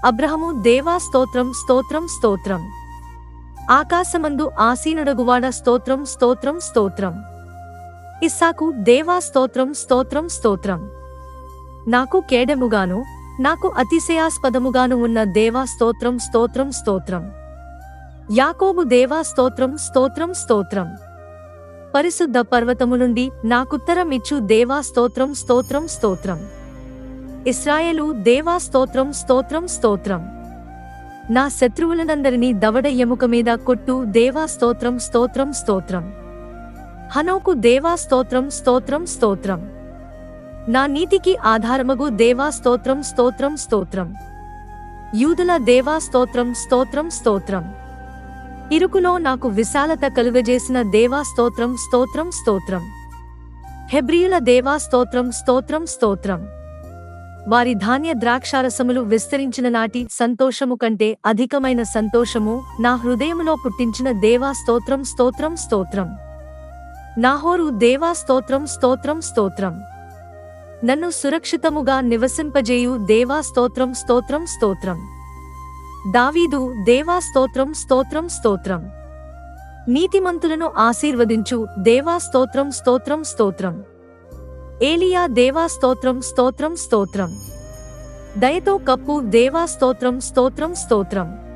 అబ్రహము దేవా స్తోత్రం స్తోత్రం స్తోత్రం. ఆకాశమందు ఆసీనుడగువాడ స్తోత్రం స్తోత్రం స్తోత్రం. ఇస్సాకు దేవా స్తోత్రం స్తోత్రం స్తోత్రం. నాకు కేడముగాను నాకు అతిశయాస్పదముగాను ఉన్న దేవా స్తోత్రం స్తోత్రం స్తోత్రం. యాకోబు దేవా స్తోత్రం స్తోత్రం స్తోత్రం. పరిశుద్ధ పర్వతము నుండి నాకుత్తరం ఇచ్చు దేవా స్తోత్రం స్తోత్రం స్తోత్రం. ఇశ్రాయేలు దేవా స్తోత్రం స్తోత్రం స్తోత్రం. నా శత్రువులనందరినీ దవడ ఎముక మీద కొట్టు దేవా స్తోత్రం స్తోత్రం స్తోత్రం. హనోకు దేవా స్తోత్రం స్తోత్రం స్తోత్రం. నా నీతికి ఆధారమగు దేవా స్తోత్రం స్తోత్రం స్తోత్రం. యూదుల దేవా స్తోత్రం స్తోత్రం స్తోత్రం. ఇరుకులో నాకు విశాలత కలుగజేసిన దేవా స్తోత్రం స్తోత్రం స్తోత్రం. హెబ్రీయుల దేవా స్తోత్రం స్తోత్రం స్తోత్రం. వారి ధాన్య ద్రాక్షారసములు విస్తరించిన నాటి సంతోషము కంటే అధికమైన సంతోషము నా హృదయములో పుట్టించిన దేవా స్తోత్రం స్తోత్రం స్తోత్రం. నాహోరు దేవా స్తోత్రం స్తోత్రం స్తోత్రం. నన్ను సురక్షితముగా నివసింపజేయు దేవా స్తోత్రం స్తోత్రం స్తోత్రం. దావీదు దేవా స్తోత్రం స్తోత్రం స్తోత్రం. నీతిమంతులను ఆశీర్వదించు దేవా స్తోత్రం స్తోత్రం స్తోత్రం. ఏలియా దేవా స్తోత్రం స్తోత్రం స్తోత్రం. దయతో కప్పు దేవా స్తోత్రం స్తోత్రం స్తోత్రం.